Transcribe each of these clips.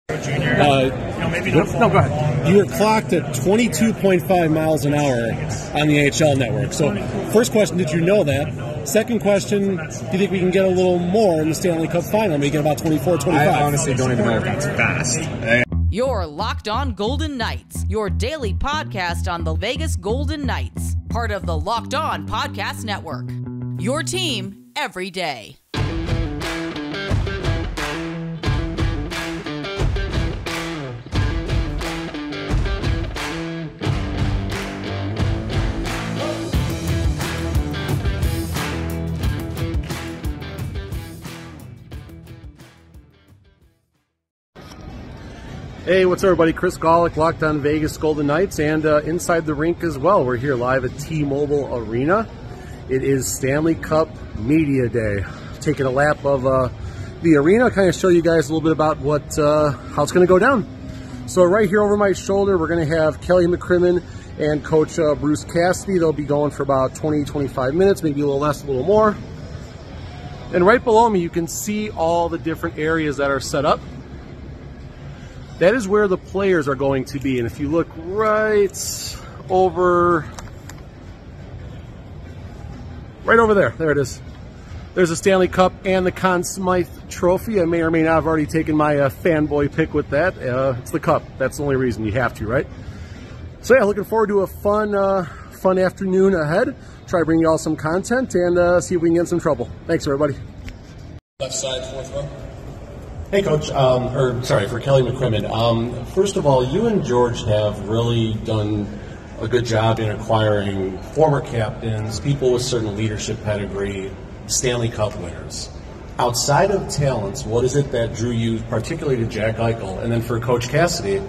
Maybe not. No, go ahead. You were clocked at 22.5 miles an hour on the NHL network. So, first question, did you know that? Second question, do you think we can get a little more in the Stanley Cup final? Maybe get about 24, 25? I honestly don't even know if that's fast. You're Locked On Golden Knights, your daily podcast on the Vegas Golden Knights, part of the Locked On Podcast Network. Your team every day. Hey, what's up, everybody? Chris Gawlik, Locked On Vegas Golden Knights, and inside the rink as well. We're here live at T-Mobile Arena. It is Stanley Cup Media Day. Taking a lap of the arena, kind of show you guys a little bit about how it's going to go down. So right here over my shoulder, we're going to have Kelly McCrimmon and Coach Bruce Cassidy. They'll be going for about 20-25 minutes, maybe a little less, a little more. And right below me, you can see all the different areas that are set up. That is where the players are going to be. And if you look right over there, there it is. There's the Stanley Cup and the Conn Smythe Trophy. I may or may not have already taken my fanboy pick with that. It's the cup. That's the only reason you have to, right? So yeah, looking forward to a fun afternoon ahead. Try to bring you all some content and see if we can get in some trouble. Thanks, everybody. Left side, fourth row. Hey, Coach, for Kelly McCrimmon. First of all, you and George have really done a good job in acquiring former captains, people with certain leadership pedigree, Stanley Cup winners. Outside of talents, what is it that drew you particularly to Jack Eichel? And then for Coach Cassidy,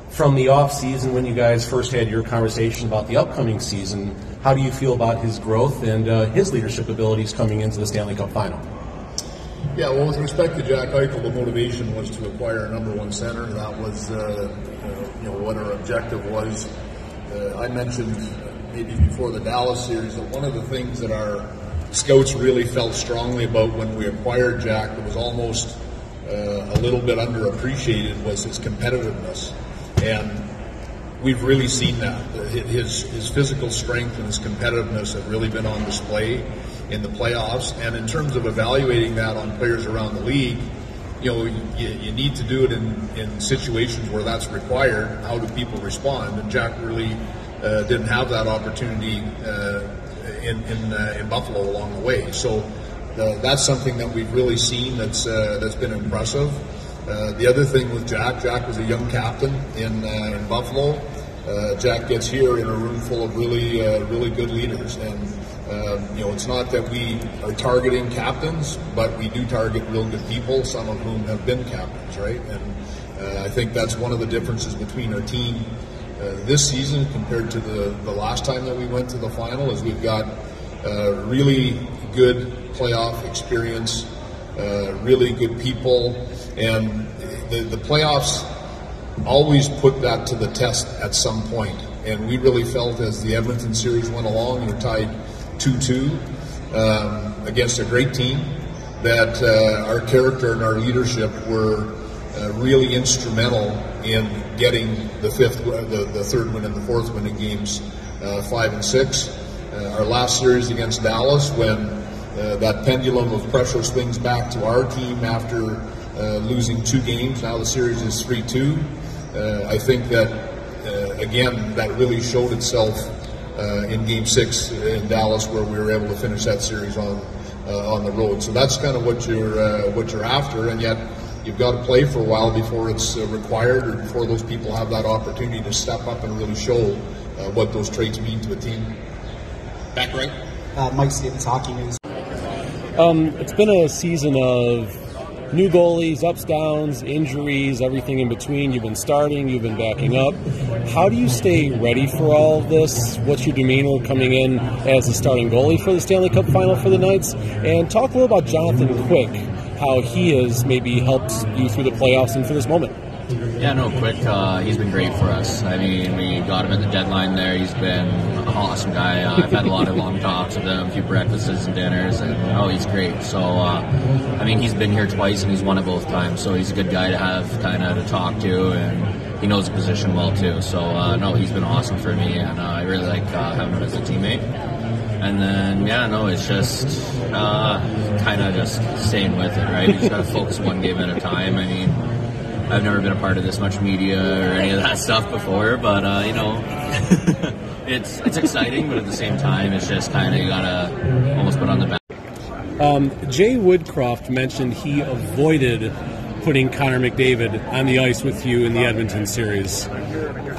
from the off-season when you guys first had your conversation about the upcoming season, how do you feel about his growth and his leadership abilities coming into the Stanley Cup final? Yeah, well, with respect to Jack Eichel, the motivation was to acquire a number one center. That was, what our objective was. I mentioned maybe before the Dallas series that one of the things that our scouts really felt strongly about when we acquired Jack that was almost a little bit underappreciated was his competitiveness. And we've really seen that. His physical strength and his competitiveness have really been on display in the playoffs. And in terms of evaluating that on players around the league, you need to do it in situations where that's required. How do people respond? And Jack really didn't have that opportunity in Buffalo along the way. So that's something that we've really seen that's been impressive. The other thing with Jack was a young captain in Buffalo. Jack gets here in a room full of really good leaders, and it's not that we are targeting captains, but we do target real good people, some of whom have been captains, right? And I think that's one of the differences between our team this season compared to the last time that we went to the final, is we've got really good playoff experience, really good people, and the playoffs always put that to the test at some point. And we really felt as the Edmonton series went along, we were tied 2-2 against a great team, that our character and our leadership were really instrumental in getting the third win and the fourth win in games 5 and 6. Our last series against Dallas, when that pendulum of pressure swings back to our team after losing 2 games, now the series is 3-2. I think that, again, that really showed itself in Game 6 in Dallas, where we were able to finish that series on the road. So that's kind of what you're after, and yet you've got to play for a while before it's required, or before those people have that opportunity to step up and really show what those traits mean to a team. Back right. Mike Stevens, Hockey News. It's been a season of new goalies, ups, downs, injuries, everything in between. You've been starting, you've been backing up. How do you stay ready for all of this? What's your demeanor coming in as a starting goalie for the Stanley Cup final for the Knights? And talk a little about Jonathan Quick, how he has maybe helped you through the playoffs and for this moment. Yeah, no, quick. He's been great for us. I mean, we got him at the deadline there. He's been an awesome guy. I've had a lot of long talks with him, a few breakfasts and dinners, and he's great. So, I mean, he's been here twice and he's won it both times. So he's a good guy to have kind of to talk to, and he knows the position well too. So, no, he's been awesome for me, and I really like having him as a teammate. And then, it's just kind of just staying with it, right? You just got to focus one game at a time. I mean, I've never been a part of this much media or any of that stuff before, but, it's exciting, but at the same time, it's just kind of you got to almost put on the back. Jay Woodcroft mentioned he avoided putting Connor McDavid on the ice with you in the Edmonton series.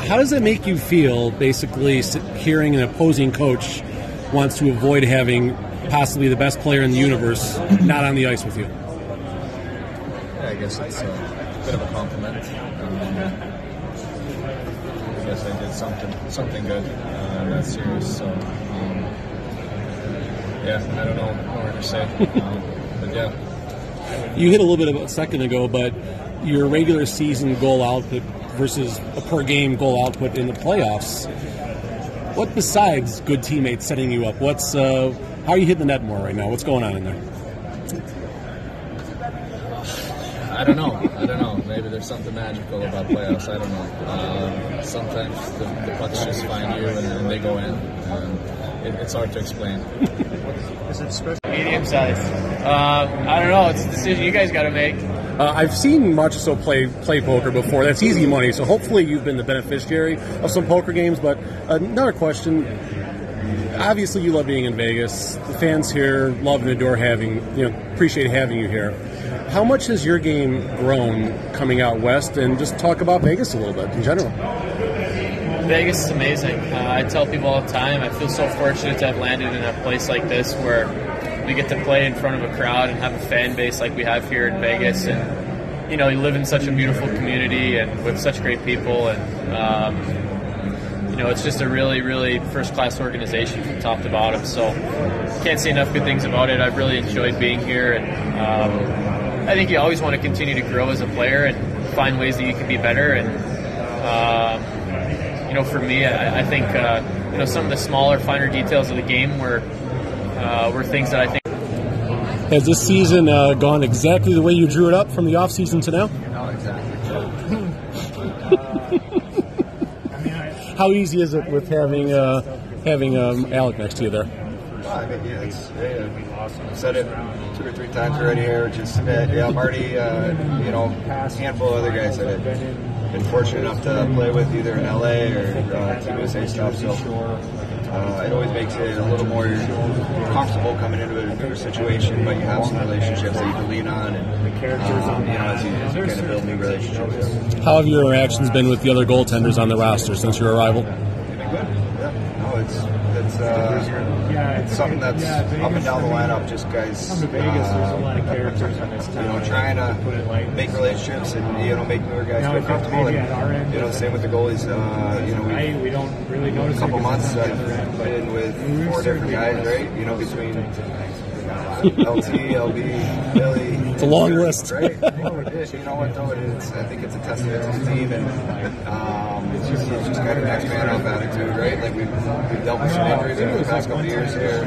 How does that make you feel, basically, hearing an opposing coach wants to avoid having possibly the best player in the universe not on the ice with you? Yeah, I guess it's a bit of a compliment. I guess I did something good in that series. So, I don't know what to say. But yeah. You hit a little bit of a second ago, but your regular season goal output versus a per game goal output in the playoffs. What besides good teammates setting you up? How are you hitting the net more right now? What's going on in there? I don't know. Maybe there's something magical about playoffs. I don't know. Sometimes the pucks just find you and they go in. It's hard to explain. Is it special? Medium size. I don't know. It's a decision you guys got to make. I've seen Marchessault play poker before. That's easy money, so hopefully you've been the beneficiary of some poker games. But another question, obviously you love being in Vegas. The fans here love and adore appreciate having you here. How much has your game grown coming out west? And just talk about Vegas a little bit in general. Vegas is amazing. I tell people all the time, I feel so fortunate to have landed in a place like this where we get to play in front of a crowd and have a fan base like we have here in Vegas. And, you live in such a beautiful community and with such great people. And, it's just a really, really first-class organization from top to bottom. So can't say enough good things about it. I've really enjoyed being here. And I think you always want to continue to grow as a player and find ways that you can be better. And, for me, I think, some of the smaller, finer details of the game were things that I think. Has this season gone exactly the way you drew it up from the off season to now? Not exactly. How easy is it with having Alec next to you there? I've said it 2 or 3 times already here. I'm already, a handful of other guys that I've been fortunate enough to play with either in LA or Team USA stuff. So it always makes it a little more comfortable coming into a bigger situation, but you have some relationships that you can lean on, and as you kind of build new relationships. How have your interactions been with the other goaltenders on the roster since your arrival? Good. Yeah. No, it's something that's up and down the lineup. Just guys, trying to make relationships and make newer guys feel comfortable. And same with the goalies. We don't really notice. A couple months I've been with 4 different guys, right? Between LT, LB, Billy. It's a long list. Right? You know what though? I think it's a testament to the team, and it's just kind of next man up attitude, right? Like we've dealt with some injuries over the past couple of years here.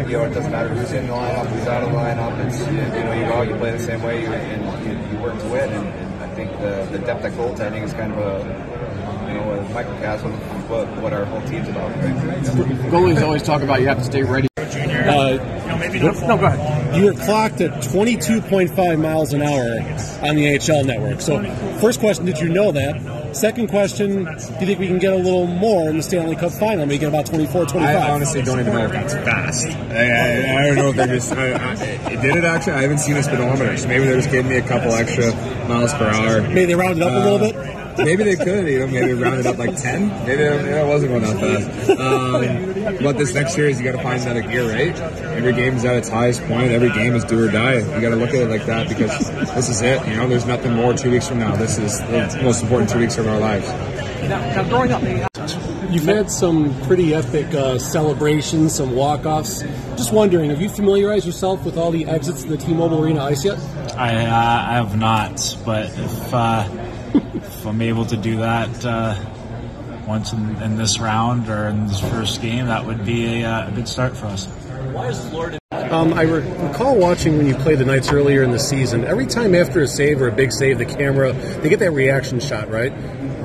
It doesn't matter who's in the lineup, who's out of the lineup. It's you go out, you play the same way, and you work to win. And I think the depth at goaltending is kind of a microcosm of what our whole team's about. Right? Goalies always talk about you have to stay ready. Go ahead. You were clocked at 22.5 miles an hour on the NHL network. So, first question, did you know that? Second question, do you think we can get a little more in the Stanley Cup final? Maybe get about 24, 25? I honestly don't even know if that's fast. I don't know if they just... did it actually? I haven't seen a speedometer, so maybe they're just giving me a couple extra miles per hour. Maybe they rounded up a little bit? Maybe they could, maybe round it up like 10. Maybe it wasn't going that fast. But this next series, you got to find that gear, right? Every game is at its highest point. Every game is do or die. You got to look at it like that because this is it. There's nothing more 2 weeks from now. This is the most important 2 weeks of our lives. Now growing up, you've had some pretty epic celebrations, some walk-offs. Just wondering, have you familiarized yourself with all the exits in the T-Mobile Arena ice yet? I have not, but if I'm able to do that once in this round or in this first game, that would be a good start for us. Why is Florida? I recall watching when you played the Knights earlier in the season. Every time after a save or a big save, the camera, they get that reaction shot, right?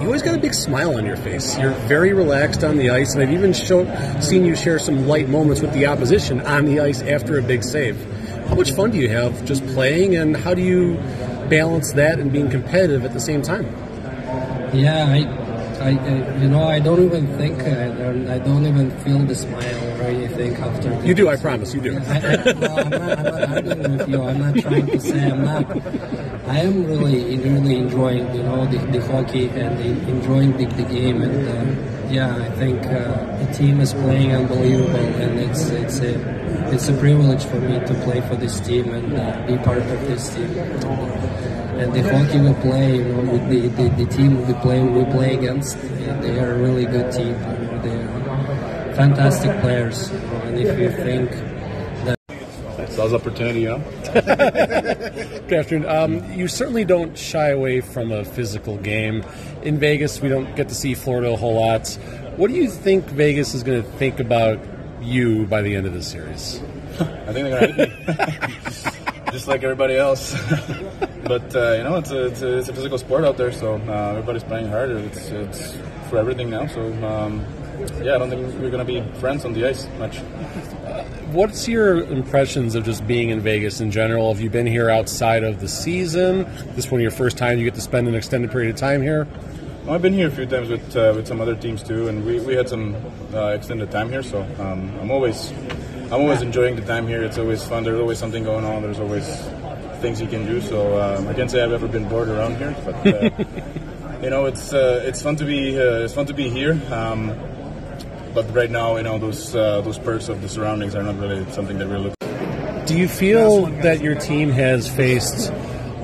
You always got a big smile on your face. You're very relaxed on the ice, and I've even seen you share some light moments with the opposition on the ice after a big save. How much fun do you have just playing, and how do you balance that and being competitive at the same time? Yeah, I don't even think, I don't even feel the smile or anything after. You do, I promise, you do. I'm not arguing with you. I'm not trying to say I'm not. I am really enjoying, the hockey and enjoying the game. And I think the team is playing unbelievable, and it's a privilege for me to play for this team and be part of this team. And the hockey we play, with the team we play against, they are a really good team. They are fantastic players. And if you think that sales opportunity, Good afternoon. You certainly don't shy away from a physical game. In Vegas, we don't get to see Florida a whole lot. What do you think Vegas is going to think about you by the end of the series? I think they're going to hate me, just like everybody else. But it's a physical sport out there, so everybody's playing harder. It's for everything now. So I don't think we're going to be friends on the ice much. What's your impressions of just being in Vegas in general? Have you been here outside of the season? This one of your first time you get to spend an extended period of time here? Well, I've been here a few times with some other teams too, and we had some extended time here. So I'm always enjoying the time here. It's always fun. There's always something going on. There's always things you can do. So I can't say I've ever been bored around here, but it's fun to be here. But right now, those perks of the surroundings are not really something that we're looking for. Do you feel that your team has faced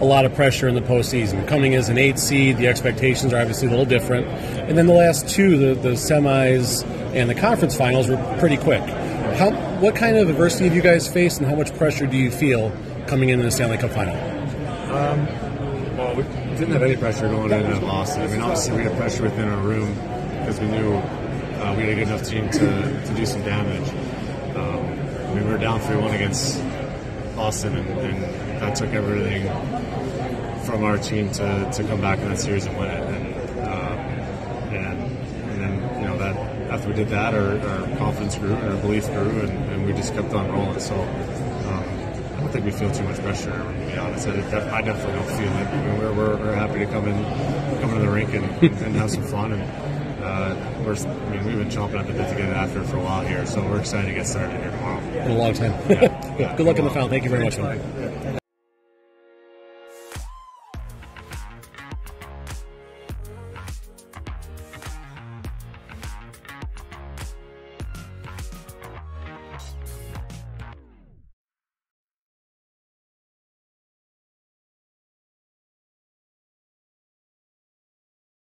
a lot of pressure in the postseason? Coming as an 8 seed, the expectations are obviously a little different. And then the last two, the semis and the conference finals, were pretty quick. What kind of adversity have you guys faced, and how much pressure do you feel coming into the Stanley Cup final? Well, we didn't have any pressure going into Boston. I mean, obviously we had pressure within our room because we knew we had a good enough team to do some damage. We were down 3-1 against Boston, and that took everything from our team to come back in that series and win it. And then, that after we did that, our confidence grew and our belief grew, and we just kept on rolling. So I don't think we feel too much pressure, to be honest. I definitely don't feel it. I mean, we're happy to come to the rink and have some fun. And we've been chomping at the bit to get after it for a while here, so we're excited to get started here tomorrow. In a long time. Yeah. Good luck in the final. Thank you very much, man.